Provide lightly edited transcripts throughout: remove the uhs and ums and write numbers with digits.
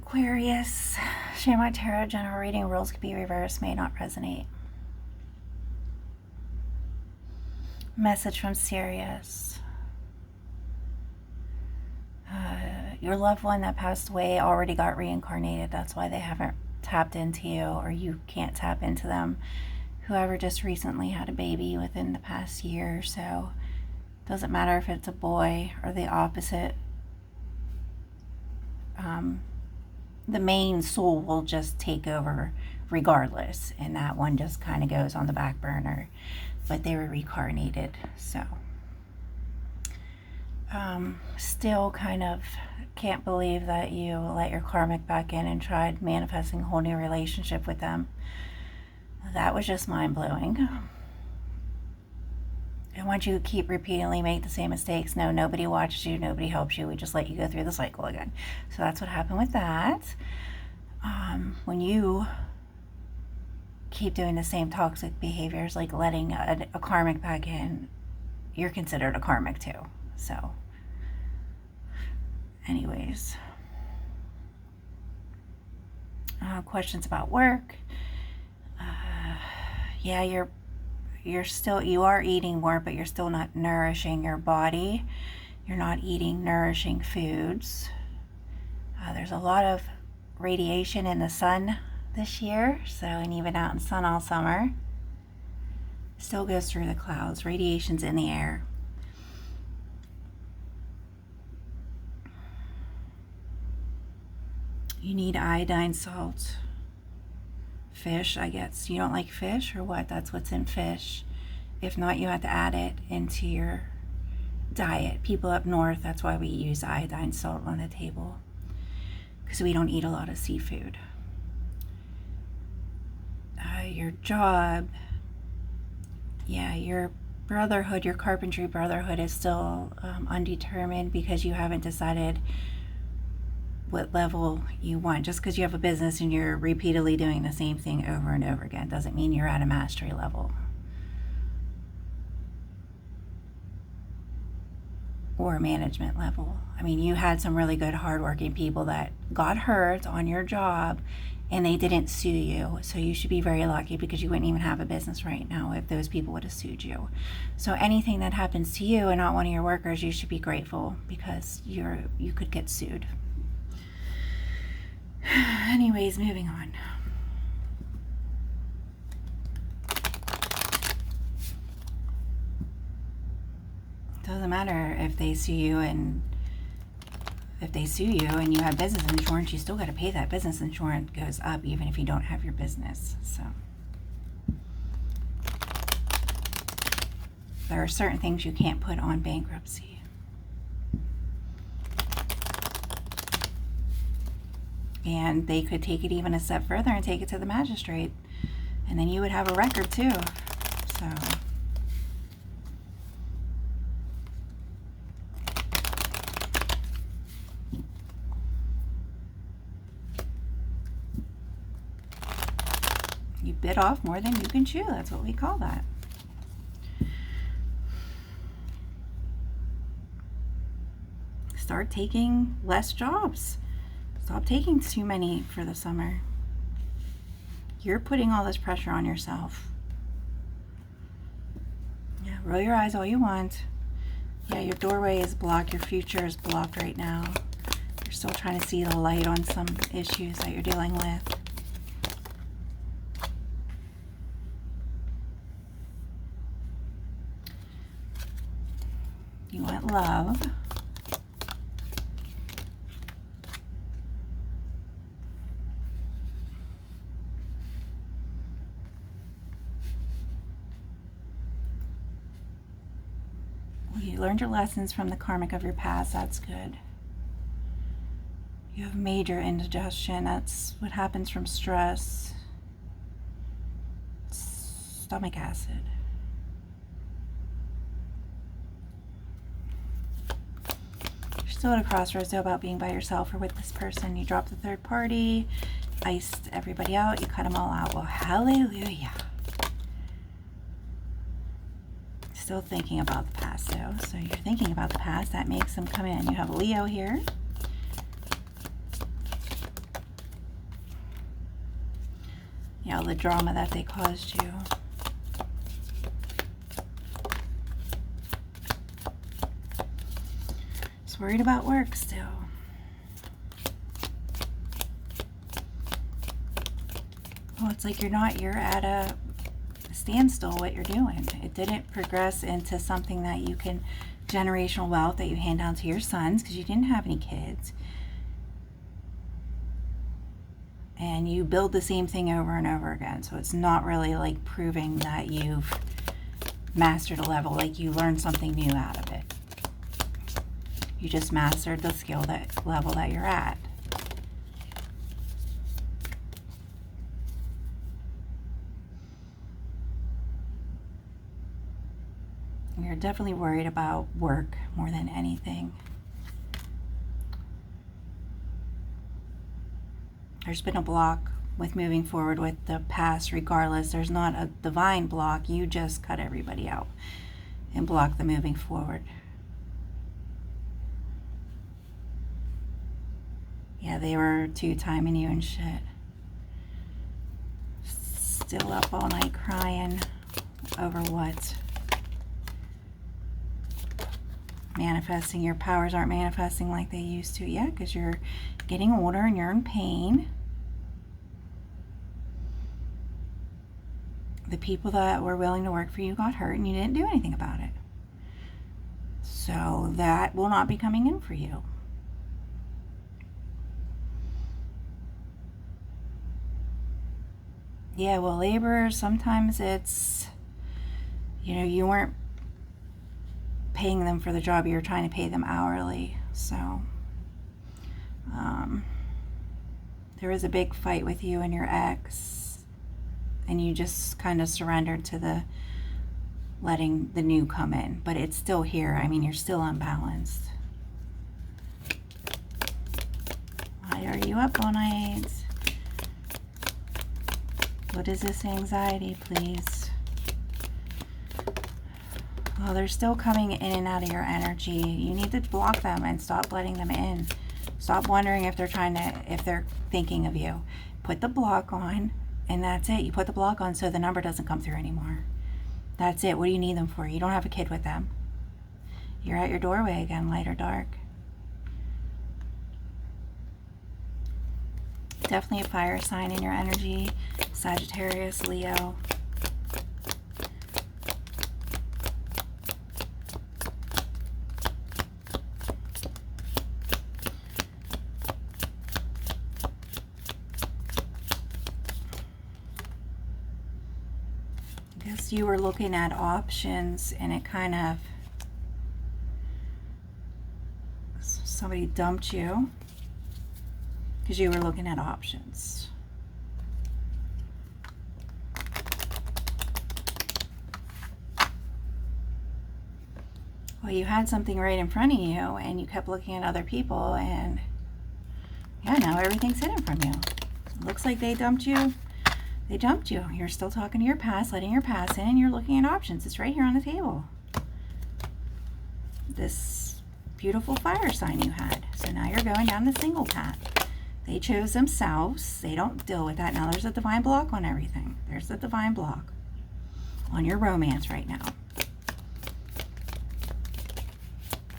Aquarius, Shamrock Tarot general reading rules could be reversed, may not resonate. Message from Sirius. Your loved one that passed away already got reincarnated. That's why they haven't tapped into you, or you can't tap into them. Whoever just recently had a baby within the past year or so. Doesn't matter if it's a boy or the opposite. The main soul will just take over regardless, and that one just kind of goes on the back burner, but they were reincarnated. So still kind of can't believe that you let your karmic back in and tried manifesting a whole new relationship with them. That was just mind-blowing. And once you keep repeatedly make the same mistakes, no, nobody watches you, nobody helps you, we just let you go through the cycle again. So that's what happened with that. When you keep doing the same toxic behaviors, like letting a karmic back in, you're considered a karmic too. So anyways, questions about work. Yeah, you are eating more, but you're still not nourishing your body. You're not eating nourishing foods. There's a lot of radiation in the sun this year, so, and even out in the sun all summer. Still goes through the clouds. Radiation's in the air. You need iodine salt. Fish, I guess. You don't like fish or what? That's what's in fish. If not, you have to add it into your diet. People up north, that's why we use iodine salt on the table, because we don't eat a lot of seafood. Your job, yeah, your brotherhood, your carpentry brotherhood is still undetermined, because you haven't decided what level you want. Just because you have a business and you're repeatedly doing the same thing over and over again doesn't mean you're at a mastery level or management level. I mean, you had some really good hardworking people that got hurt on your job and they didn't sue you, so you should be very lucky, because you wouldn't even have a business right now if those people would have sued you. So anything that happens to you and not one of your workers, you should be grateful, because you could get sued. Anyways, moving on. Doesn't matter if they sue you, and if they sue you and you have business insurance, you still got to pay that. Business insurance goes up even if you don't have your business. So there are certain things you can't put on bankruptcy. And they could take it even a step further and take it to the magistrate, and then you would have a record too. So you bit off more than you can chew. That's what we call that. Start taking less jobs. Stop taking too many for the summer. You're putting all this pressure on yourself. Yeah, roll your eyes all you want. Yeah, your doorway is blocked. Your future is blocked right now. You're still trying to see the light on some issues that you're dealing with. You want love. You learned your lessons from the karmic of your past. That's good. You have major indigestion. That's what happens from stress. Stomach acid. You're still at a crossroads though about being by yourself or with this person. You dropped the third party, iced everybody out, you cut them all out. Well, hallelujah. Still thinking about the past though. So you're thinking about the past, that makes them come in. You have Leo here. all the drama that they caused you. Just worried about work still. Well, it's like you're at a standstill what you're doing. It didn't progress into something that you can, generational wealth that you hand down to your sons, because you didn't have any kids. And you build the same thing over and over again. So it's not really like proving that you've mastered a level, like you learned something new out of it. You just mastered the skill, that level that you're at. You're definitely worried about work more than anything. There's been a block with moving forward with the past regardless. There's not a divine block. You just cut everybody out and block the moving forward. Yeah, they were two-timing you and shit. Still up all night crying over what? Manifesting. Your powers aren't manifesting like they used to yet because you're getting older and you're in pain. The people that were willing to work for you got hurt and you didn't do anything about it. So that will not be coming in for you. Yeah, well, laborers, sometimes it's, you know, you weren't paying them for the job, you were trying to pay them hourly. So there was a big fight with you and your ex, and you just kind of surrendered to the letting the new come in, but it's still here. I mean, you're still unbalanced. Why are you up all night? What is this anxiety, please? Oh, they're still coming in and out of your energy. You need to block them and stop letting them in. Stop wondering if they're thinking of you. Put the block on, and that's it. You put the block on so the number doesn't come through anymore. That's it. What do you need them for? You don't have a kid with them. You're at your doorway again, light or dark. Definitely a fire sign in your energy. Sagittarius, Leo. I guess you were looking at options and it kind of, somebody dumped you because you were looking at options. Well, you had something right in front of you and you kept looking at other people, and yeah, now everything's hidden from you. It looks like they dumped you. They dumped you. You're still talking to your past, letting your past in, and you're looking at options. It's right here on the table. This beautiful fire sign you had. So now you're going down the single path. They chose themselves. They don't deal with that. Now there's a divine block on everything. There's the divine block on your romance right now.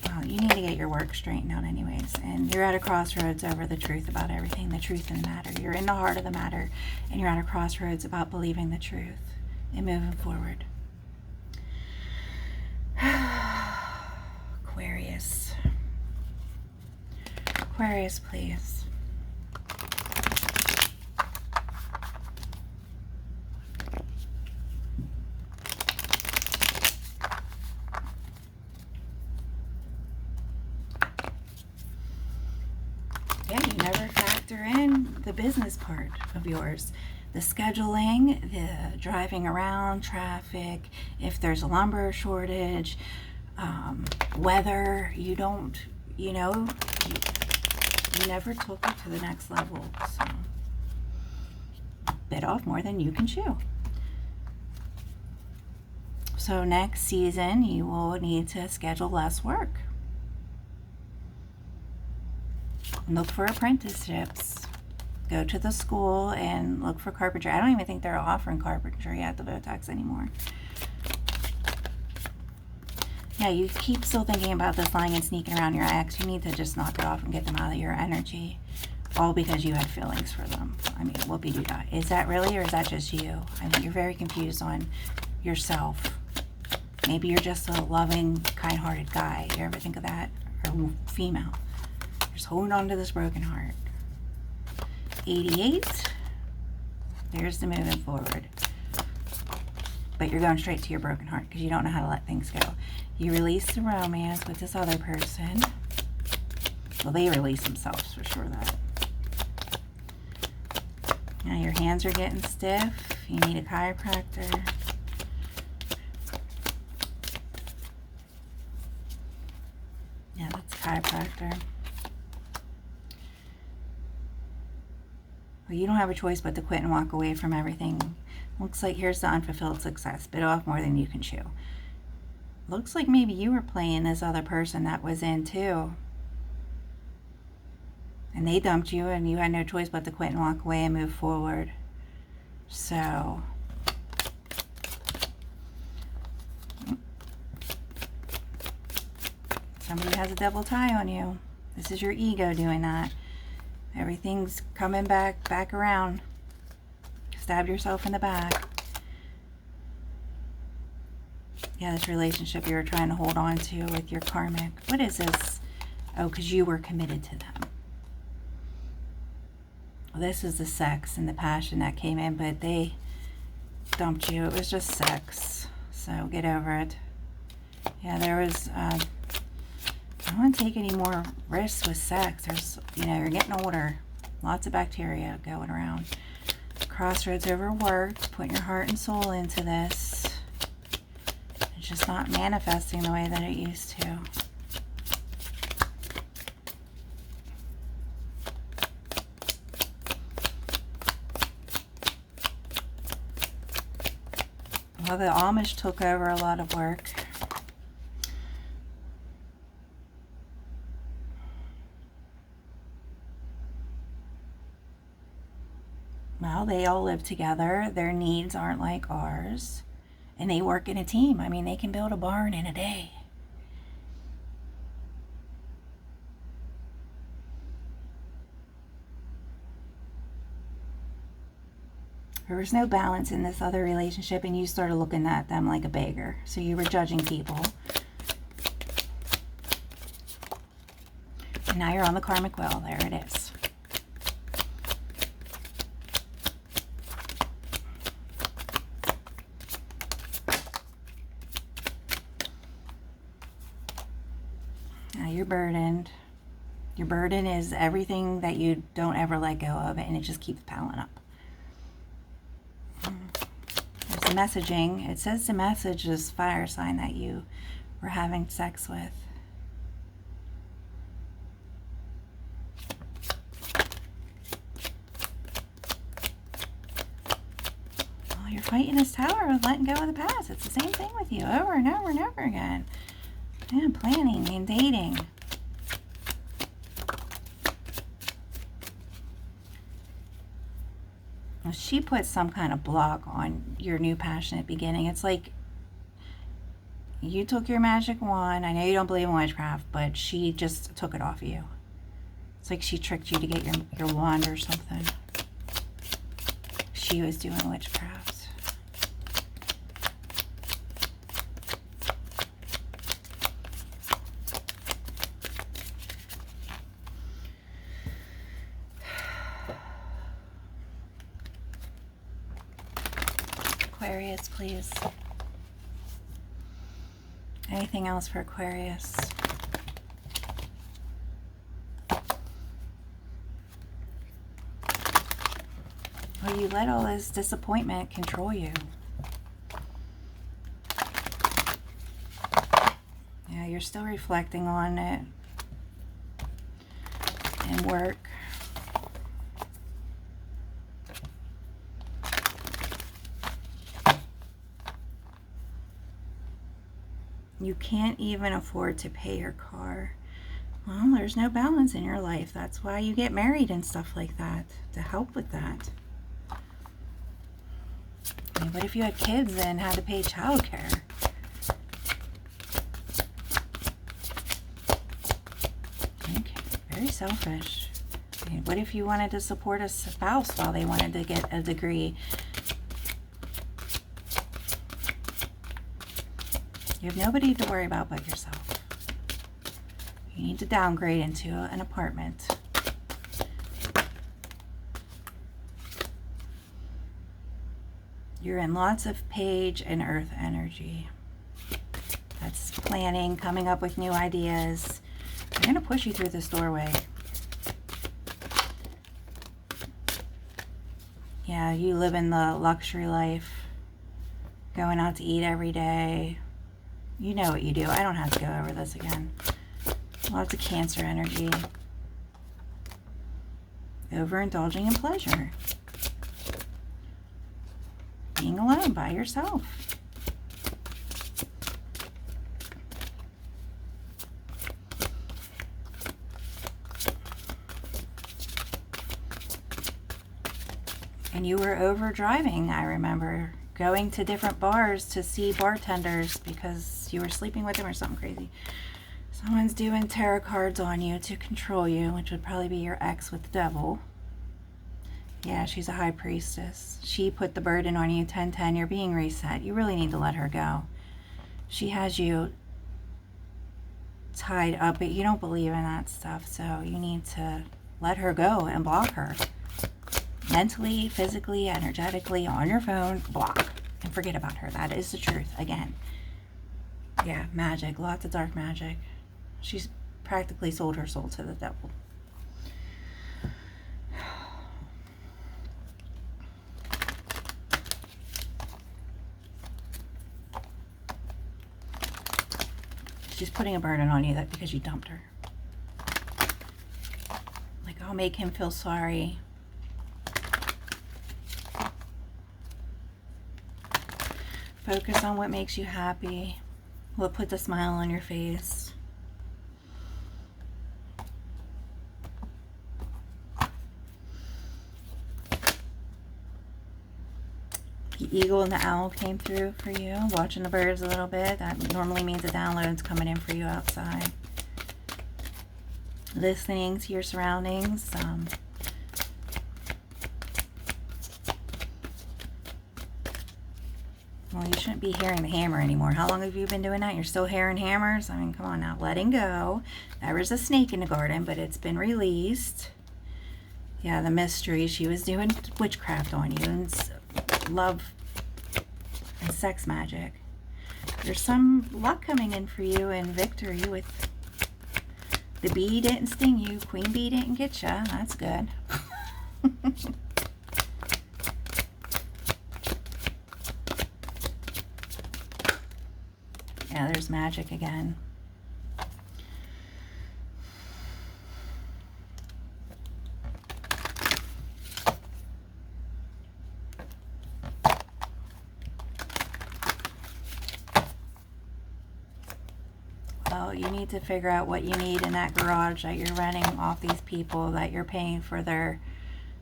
Well, you need to get your work straightened out anyways. And you're at a crossroads over the truth about everything, the truth in the matter. You're in the heart of the matter, and you're at a crossroads about believing the truth and moving forward. Aquarius. Aquarius, please. Yeah, you never factor in the business part of yours. The scheduling, the driving around, traffic, if there's a lumber shortage, weather, you don't, you know, you never took it to the next level. So, bit off more than you can chew. So next season, you will need to schedule less work. Look for apprenticeships. go to the school and look for carpentry. I don't even think they're offering carpentry at the Botox anymore. Yeah, you keep still thinking about this lying and sneaking around your ex. You need to just knock it off and get them out of your energy. All because you had feelings for them. I mean, whoopie-doo-dah. Is that really, or is that just you? I mean, you're very confused on yourself. Maybe you're just a loving, kind-hearted guy. You ever think of that? Or female. You're just holding on to this broken heart. 88. There's the moving forward. But you're going straight to your broken heart because you don't know how to let things go. You release the romance with this other person. Well, they release themselves for sure. That. Now your hands are getting stiff. You need a chiropractor. Yeah, that's a chiropractor. Well, you don't have a choice but to quit and walk away from everything. Looks like here's the unfulfilled success. Bit off more than you can chew. Looks like maybe you were playing this other person that was in too. And they dumped you and you had no choice but to quit and walk away and move forward. So, somebody has a double tie on you. This is your ego doing that. Everything's coming back around. Stab yourself in the back. Yeah, this relationship you were trying to hold on to with your karmic. What is this? Oh, because you were committed to them. Well, this is the sex and the passion that came in, but they dumped you. It was just sex. So get over it. Yeah, there was... I don't want to take any more risks with sex. There's, you're getting older. Lots of bacteria going around. Crossroads overworked. Putting your heart and soul into this. It's just not manifesting the way that it used to. Well, the Amish took over a lot of work. Well, they all live together. Their needs aren't like ours. And they work in a team. I mean, they can build a barn in a day. There was no balance in this other relationship, and you started looking at them like a beggar. So you were judging people. And now you're on the karmic well. There it is. Now you're burdened. Your burden is everything that you don't ever let go of, and it just keeps piling up. There's the messaging. It says the message is fire sign that you were having sex with. Well, you're fighting this tower of letting go of the past. It's the same thing with you over and over and over again. Yeah, planning and dating. Well, she put some kind of block on your new passionate beginning. It's like you took your magic wand. I know you don't believe in witchcraft, but she just took it off of you. It's like she tricked you to get your wand or something. She was doing witchcraft. Aquarius, please. Anything else for Aquarius? Well, you let all this disappointment control you. Yeah, you're still reflecting on it and work. You can't even afford to pay your car. Well, there's no balance in your life. That's why you get married and stuff like that, to help with that. I mean, what if you had kids and had to pay childcare? Okay, very selfish. I mean, what if you wanted to support a spouse while they wanted to get a degree? You have nobody to worry about but yourself. You need to downgrade into an apartment. You're in lots of Page and Earth energy. That's planning, coming up with new ideas. I'm going to push you through this doorway. Yeah, you live in the luxury life, going out to eat every day. You know what you do. I don't have to go over this again. Lots of Cancer energy. Overindulging in pleasure. Being alone by yourself. And you were over driving, I remember. Going to different bars to see bartenders because you were sleeping with them or something crazy. Someone's doing tarot cards on you to control you, which would probably be your ex with the devil. Yeah, she's a high priestess. She put the burden on you, 10-10. You're being reset. You really need to let her go. She has you tied up, but you don't believe in that stuff, so you need to let her go and block her. Mentally, physically, energetically, on your phone, block. And forget about her. That is the truth. Again. Yeah, magic. Lots of dark magic. She's practically sold her soul to the devil. She's putting a burden on you that because you dumped her. Like, I'll make him feel sorry. Focus on what makes you happy. What puts a smile on your face. The eagle and the owl came through for you. Watching the birds a little bit. That normally means a download's coming in for you outside. Listening to your surroundings. Well, you shouldn't be hearing the hammer anymore. How long have you been doing that? You're still hearing hammers? I mean, come on now. Letting go. There was a snake in the garden, but it's been released. Yeah, the mystery. She was doing witchcraft on you and love and sex magic. There's some luck coming in for you and victory with the bee didn't sting you. Queen bee didn't get you. That's good. Yeah, there's magic again. Well, you need to figure out what you need in that garage that you're renting off these people that you're paying for their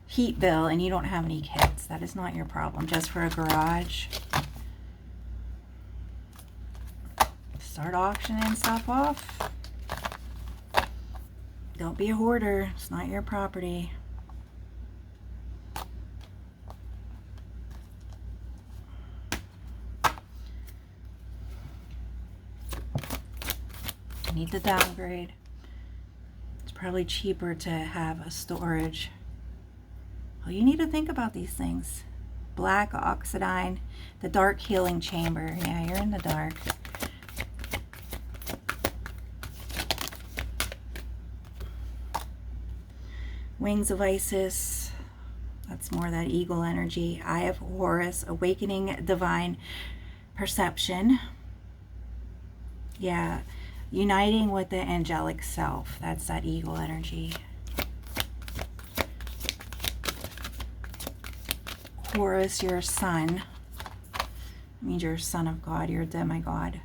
heat bill and you don't have any kids. That is not your problem. Just for a garage. Start auctioning stuff off. Don't be a hoarder. It's not your property. You need to downgrade. It's probably cheaper to have a storage. Well, you need to think about these things. Black oxidine, the dark healing chamber. Yeah, you're in the dark. Wings of Isis, that's more that eagle energy. Eye of Horus, awakening divine perception. Yeah, uniting with the angelic self. That's that eagle energy. Horus, you're a son. It means you're a son of God. You're a demigod.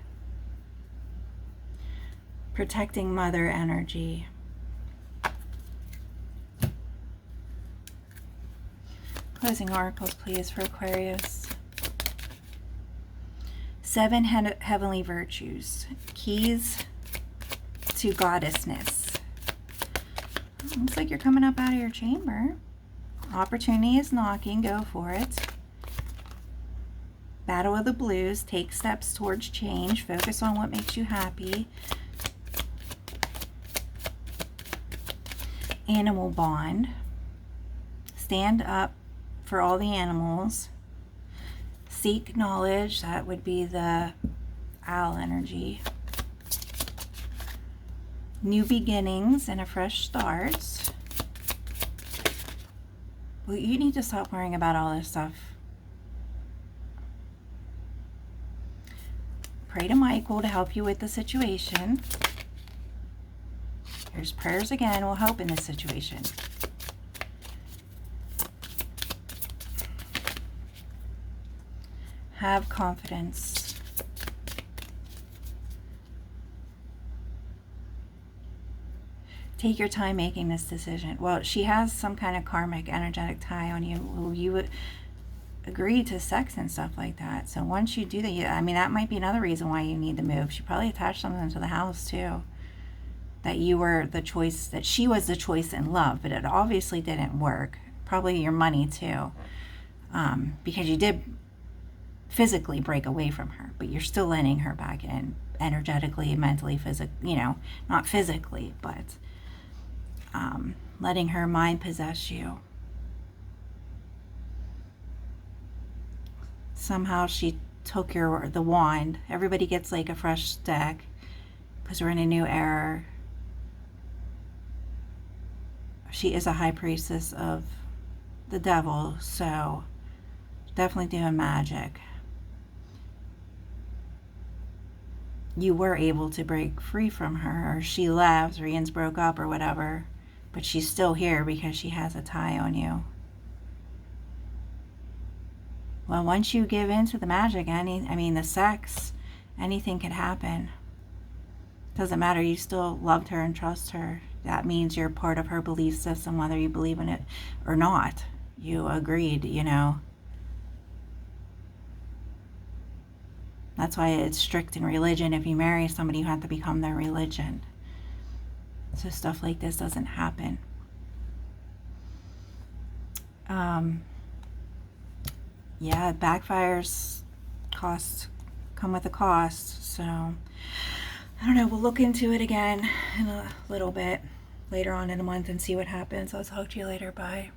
Protecting mother energy. Closing oracles, please, for Aquarius. 7 heavenly virtues. Keys to goddessness. Looks like you're coming up out of your chamber. Opportunity is knocking. Go for it. Battle of the Blues. Take steps towards change. Focus on what makes you happy. Animal bond. Stand up for all the animals. Seek knowledge. That would be the owl energy. New beginnings and a fresh start. Well, you need to stop worrying about all this stuff. Pray to Michael to help you with the situation. Here's prayers again will help in this situation. Have confidence. Take your time making this decision. Well, she has some kind of karmic energetic tie on you. You would agree to sex and stuff like that. So once you do that, I mean, that might be another reason why you need to move. She probably attached something to the house too. That you were the choice, that she was the choice in love, but it obviously didn't work. Probably your money too. Because you did physically break away from her, but you're still letting her back in energetically, mentally, physically, not physically, but letting her mind possess you. Somehow she took the wand. Everybody gets like a fresh deck because we're in a new era. She is a high priestess of the devil, so definitely doing magic. You were able to break free from her, or she left, or Ian's broke up or whatever, but she's still here because she has a tie on you. Well, once you give in to the magic, the sex, anything could happen. Doesn't matter, you still loved her and trust her. That means you're part of her belief system, whether you believe in it or not. You agreed, That's why it's strict in religion. If you marry somebody, you have to become their religion. So stuff like this doesn't happen. Yeah, backfires, costs come with a cost. So, I don't know. We'll look into it again in a little bit later on in the month and see what happens. I'll talk to you later. Bye.